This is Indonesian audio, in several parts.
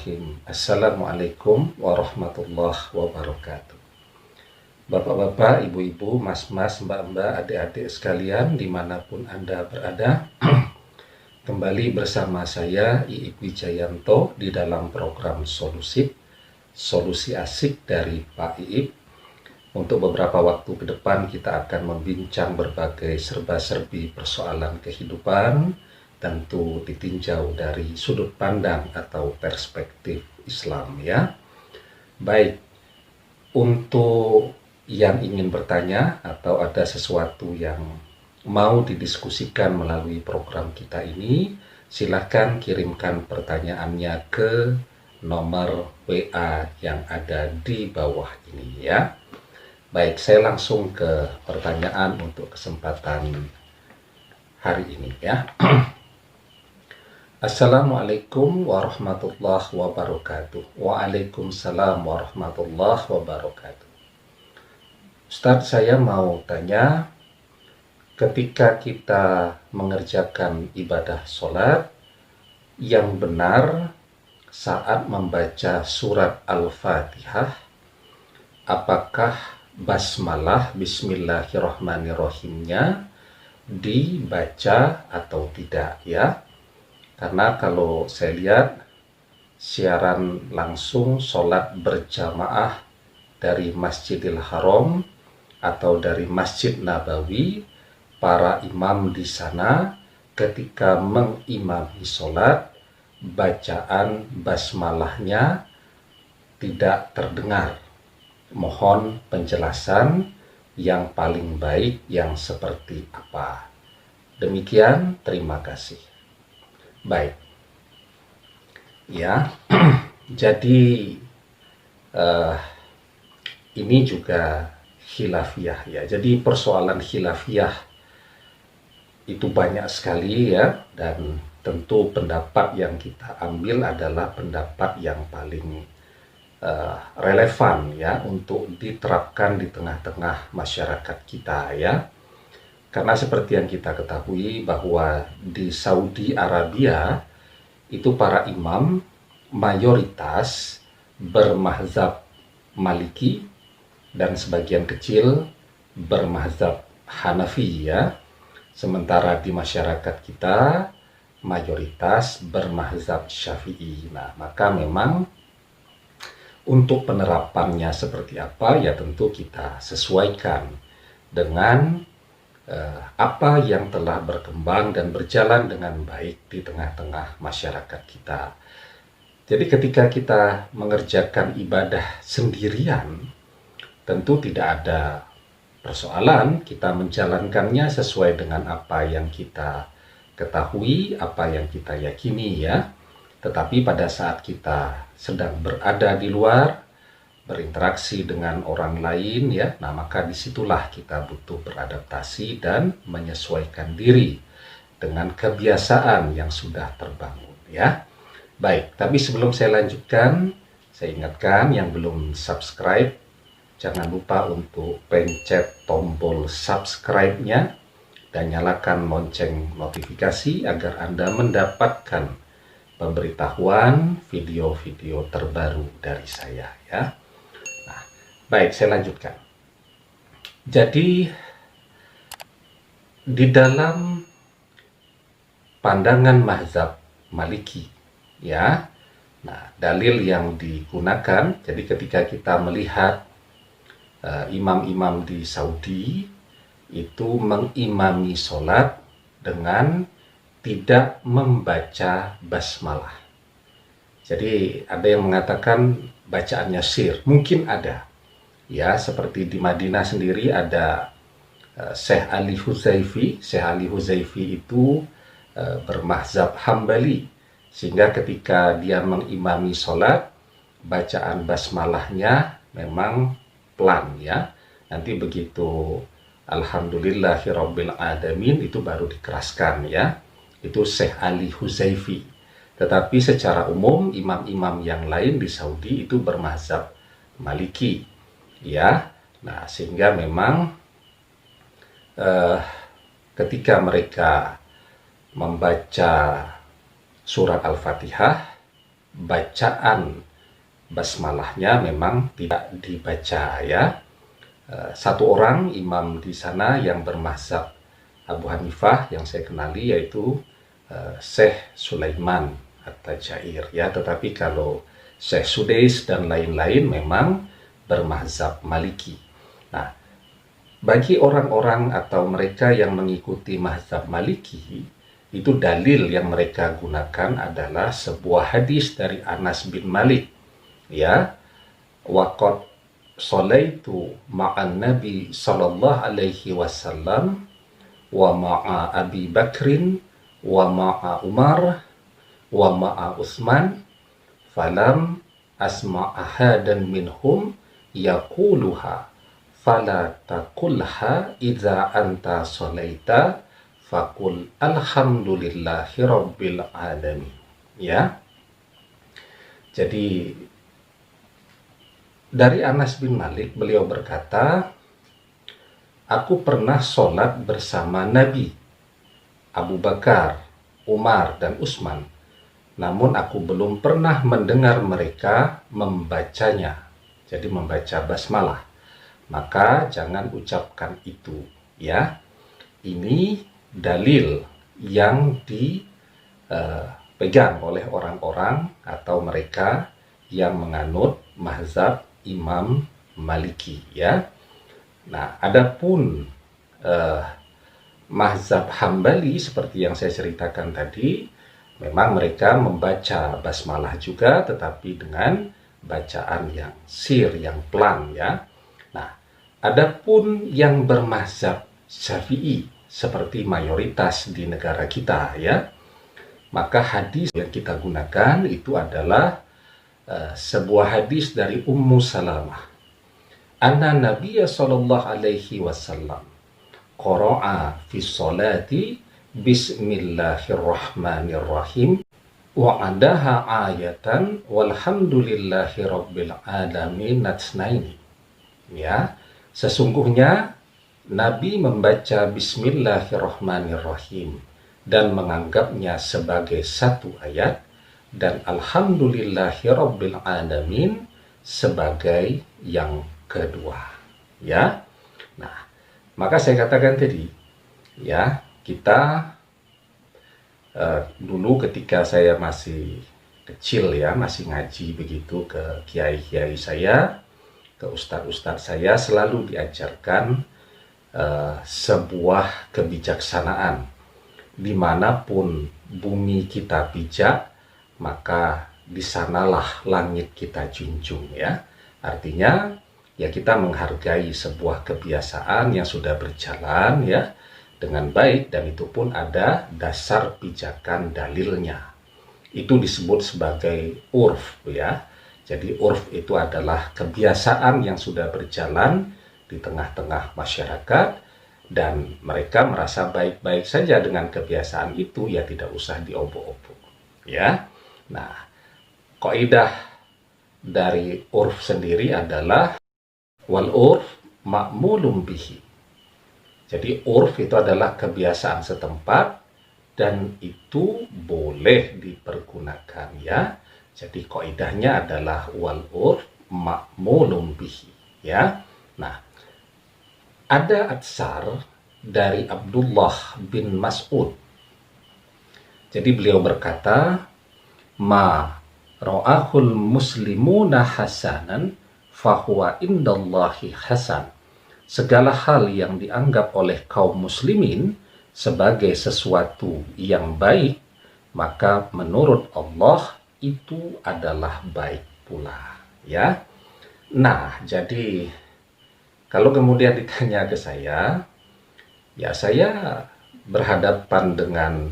Bismillahirrahmanirrahim. Assalamualaikum warahmatullahi wabarakatuh. Bapak-bapak, ibu-ibu, mas-mas, mbak-mbak, adik-adik sekalian dimanapun Anda berada, kembali bersama saya Iip Wijayanto di dalam program Solusi Asik dari Pak Iip. Untuk beberapa waktu ke depan kita akan membincang berbagai serba-serbi persoalan kehidupan, tentu ditinjau dari sudut pandang atau perspektif Islam ya. Baik, untuk yang ingin bertanya atau ada sesuatu yang mau didiskusikan melalui program kita ini, silakan kirimkan pertanyaannya ke nomor WA yang ada di bawah ini ya. Baik, saya langsung ke pertanyaan untuk kesempatan hari ini ya. Assalamualaikum warahmatullahi wabarakatuh. Waalaikumsalam warahmatullahi wabarakatuh. Ustadz, saya mau tanya, ketika kita mengerjakan ibadah sholat, yang benar saat membaca surat Al-Fatihah, apakah basmalah bismillahirrahmanirrahimnya dibaca atau tidak ya? Karena kalau saya lihat siaran langsung sholat berjamaah dari Masjidil Haram atau dari Masjid Nabawi, para imam di sana ketika mengimami sholat, bacaan basmalahnya tidak terdengar. Mohon penjelasan yang paling baik yang seperti apa. Demikian, terima kasih. Baik, ya. Jadi ini juga khilafiyah ya. Jadi persoalan khilafiyah itu banyak sekali ya, dan tentu pendapat yang kita ambil adalah pendapat yang paling relevan ya untuk diterapkan di tengah-tengah masyarakat kita ya. Karena seperti yang kita ketahui bahwa di Saudi Arabia itu para imam mayoritas bermazhab Maliki dan sebagian kecil bermazhab Hanafi ya. Sementara di masyarakat kita mayoritas bermazhab Syafi'i. Nah, maka memang untuk penerapannya seperti apa ya tentu kita sesuaikan dengan apa yang telah berkembang dan berjalan dengan baik di tengah-tengah masyarakat kita. Jadi ketika kita mengerjakan ibadah sendirian, tentu tidak ada persoalan kita menjalankannya sesuai dengan apa yang kita ketahui, apa yang kita yakini ya. Tetapi pada saat kita sedang berada di luar, berinteraksi dengan orang lain ya, nah maka disitulah kita butuh beradaptasi dan menyesuaikan diri dengan kebiasaan yang sudah terbangun ya. Baik, tapi sebelum saya lanjutkan, saya ingatkan yang belum subscribe, jangan lupa untuk pencet tombol subscribe-nya dan nyalakan lonceng notifikasi agar Anda mendapatkan pemberitahuan video-video terbaru dari saya ya. Baik, saya lanjutkan. Jadi, di dalam pandangan mazhab Maliki, ya, nah dalil yang digunakan, jadi ketika kita melihat imam-imam di Saudi itu mengimami sholat dengan tidak membaca basmalah. Jadi ada yang mengatakan bacaannya sir, mungkin ada. Ya, seperti di Madinah sendiri ada Syekh Ali Huzaifi. Syekh Ali Huzaifi itu bermazhab Hambali, sehingga ketika dia mengimami sholat, bacaan basmalahnya memang pelan ya. Nanti begitu Alhamdulillahirabbil alamin itu baru dikeraskan ya. Itu Syekh Ali Huzaifi. Tetapi secara umum imam-imam yang lain di Saudi itu bermazhab Maliki. Ya, nah sehingga memang ketika mereka membaca surat Al-Fatihah bacaan basmalahnya memang tidak dibaca ya. Satu orang imam di sana yang bermazhab Abu Hanifah yang saya kenali yaitu Syekh Sulaiman At-Tajair ya, tetapi kalau Syekh Sudais dan lain-lain memang bermazhab Maliki. Nah, bagi orang-orang atau mereka yang mengikuti mazhab Maliki, itu dalil yang mereka gunakan adalah sebuah hadis dari Anas bin Malik ya, waqad sholaitu ma'an nabi sallallahu alaihi wasallam wa ma'a Abi Bakrin wa ma'a Umar wa ma'a Utsman falam asma'a hadan minhum yaquluha fala taqulha idza anta sholaita faqul alhamdulillahi rabbil alamin ya. Jadi dari Anas bin Malik, beliau berkata, aku pernah sholat bersama Nabi, Abu Bakar, Umar, dan Utsman. Namun aku belum pernah mendengar mereka membacanya. Jadi membaca basmalah. Maka jangan ucapkan itu. Ya, ini dalil yang dipegang oleh orang-orang atau mereka yang menganut mazhab Imam Maliki ya. Nah, adapun mazhab Hambali seperti yang saya ceritakan tadi, memang mereka membaca basmalah juga, tetapi dengan bacaan yang sir, yang pelan ya. Nah, adapun yang bermazhab Syafi'i seperti mayoritas di negara kita ya, maka hadis yang kita gunakan itu adalah sebuah hadis dari Ummu Salamah. Anna Nabiya sallallahu alaihi wasallam qara'a fi sholati bismillahirrahmanirrahim wa adaha ayatan walhamdulillahi rabbil alamin natsnaini. Ya, sesungguhnya Nabi membaca bismillahirrahmanirrahim dan menganggapnya sebagai satu ayat, dan alhamdulillahi rabbil alamin sebagai yang kedua ya. Nah, maka saya katakan tadi ya, kita dulu ketika saya masih kecil ya, masih ngaji begitu, ke kiai-kiai saya, ke ustadz-ustadz saya, selalu diajarkan sebuah kebijaksanaan. Dimanapun bumi kita pijak, maka di sanalah langit kita junjung ya. Artinya ya, kita menghargai sebuah kebiasaan yang sudah berjalan ya dengan baik, dan itu pun ada dasar pijakan dalilnya. Itu disebut sebagai urf ya. Jadi urf itu adalah kebiasaan yang sudah berjalan di tengah-tengah masyarakat, dan mereka merasa baik-baik saja dengan kebiasaan itu, ya tidak usah diobok-obok ya. Nah, kaidah dari urf sendiri adalah wal urf ma'mulum bihi. Jadi urf itu adalah kebiasaan setempat dan itu boleh dipergunakan ya. Jadi kaidahnya adalah wal urf ma'mulum bihi ya. Nah, ada atsar dari Abdullah bin Mas'ud. Jadi beliau berkata, ma ra'ahul muslimuna hasanan fahuwa indallahi hasan. Segala hal yang dianggap oleh kaum muslimin sebagai sesuatu yang baik, maka menurut Allah itu adalah baik pula ya. Nah, jadi kalau kemudian ditanya ke saya, ya saya berhadapan dengan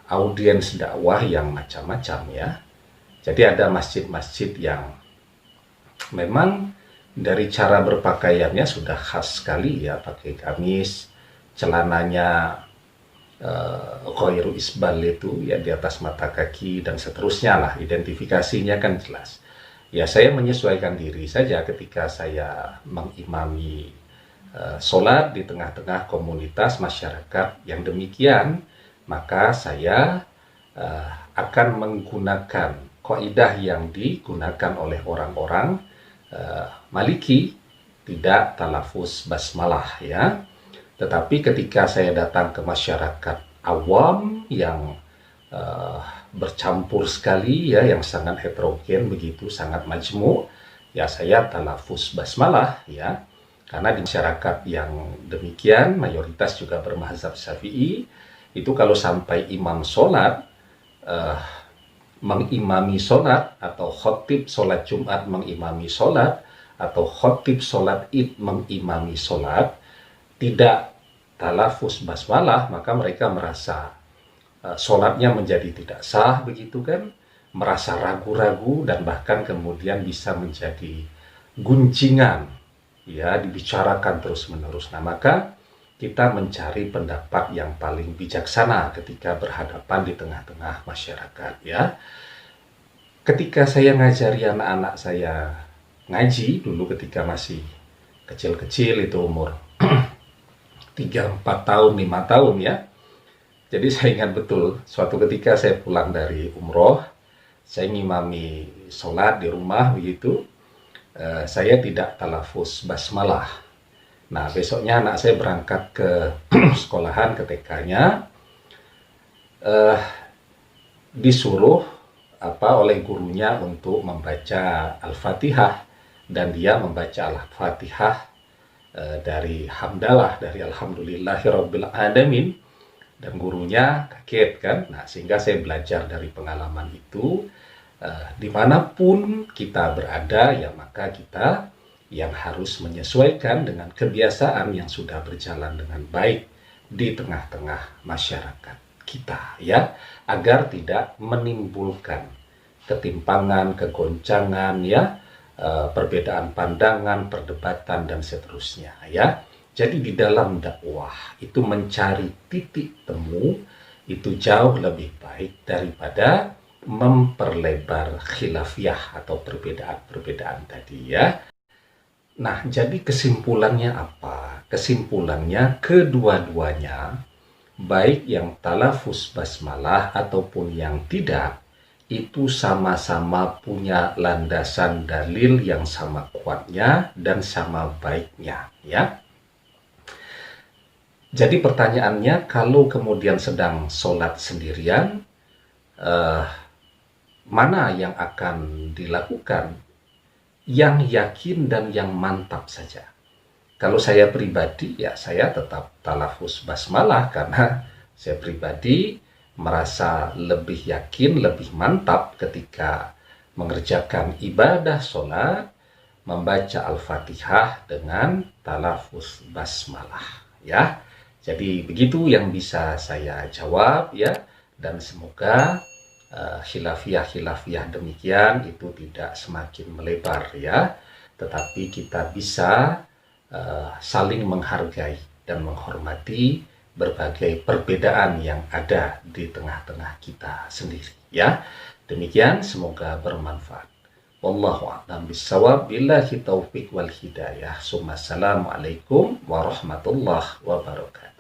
audiens dakwah yang macam-macam ya. Jadi ada masjid-masjid yang memang dari cara berpakaiannya sudah khas sekali ya, pakai gamis, celananya ghairu isbal itu ya, di atas mata kaki dan seterusnya lah, identifikasinya kan jelas. Ya, saya menyesuaikan diri saja ketika saya mengimami sholat di tengah-tengah komunitas masyarakat yang demikian. Maka saya akan menggunakan kaidah yang digunakan oleh orang-orang Maliki, tidak talafuz basmalah ya. Tetapi ketika saya datang ke masyarakat awam yang bercampur sekali ya, yang sangat heterogen begitu, sangat majmu, ya saya talafuz basmalah ya. Karena di masyarakat yang demikian, mayoritas juga bermazhab Syafi'i, itu kalau sampai imam sholat, mengimami sholat, atau khotib sholat Jumat mengimami sholat, atau khotib sholat id mengimami sholat, tidak talafuz basmalah, maka mereka merasa sholatnya menjadi tidak sah begitu kan, merasa ragu-ragu, dan bahkan kemudian bisa menjadi guncingan ya, dibicarakan terus-menerus. Nah, maka kita mencari pendapat yang paling bijaksana ketika berhadapan di tengah-tengah masyarakat ya. Ketika saya ngajari anak-anak saya ngaji dulu ketika masih kecil-kecil, itu umur 3-4 tahun, 5 tahun ya. Jadi saya ingat betul, suatu ketika saya pulang dari umroh, saya ngimami sholat di rumah begitu. Saya tidak talafuz basmalah. Nah, besoknya anak saya berangkat ke sekolahan, ke TK-nya, disuruh oleh gurunya untuk membaca Al-Fatihah, dan dia membaca Al-Fatihah dari hamdalah, dari alhamdulillahirabbil alamin, dan gurunya kaget kan. Nah, sehingga saya belajar dari pengalaman itu. Dimanapun kita berada ya, maka kita yang harus menyesuaikan dengan kebiasaan yang sudah berjalan dengan baik di tengah-tengah masyarakat kita ya, agar tidak menimbulkan ketimpangan, kegoncangan ya, perbedaan pandangan, perdebatan, dan seterusnya ya. Jadi di dalam dakwah itu mencari titik temu itu jauh lebih baik daripada memperlebar khilafiyah atau perbedaan-perbedaan tadi ya. Nah, jadi kesimpulannya apa? Kesimpulannya kedua-duanya, baik yang talafuz basmalah ataupun yang tidak, itu sama-sama punya landasan dalil yang sama kuatnya dan sama baiknya ya. Jadi pertanyaannya, kalau kemudian sedang sholat sendirian, mana yang akan dilakukan? Yang yakin dan yang mantap saja. Kalau saya pribadi ya, saya tetap talafuz basmalah, karena saya pribadi merasa lebih yakin, lebih mantap ketika mengerjakan ibadah sholat, membaca Al-Fatihah dengan talafuz basmalah ya. Jadi begitu yang bisa saya jawab ya, dan semoga khilafiyah demikian itu tidak semakin melebar ya, tetapi kita bisa saling menghargai dan menghormati berbagai perbedaan yang ada di tengah-tengah kita sendiri ya. Demikian, semoga bermanfaat. Wallahu a'lam bishawab, billahi taufiq wal hidayah. Assalamualaikum warahmatullahi wabarakatuh.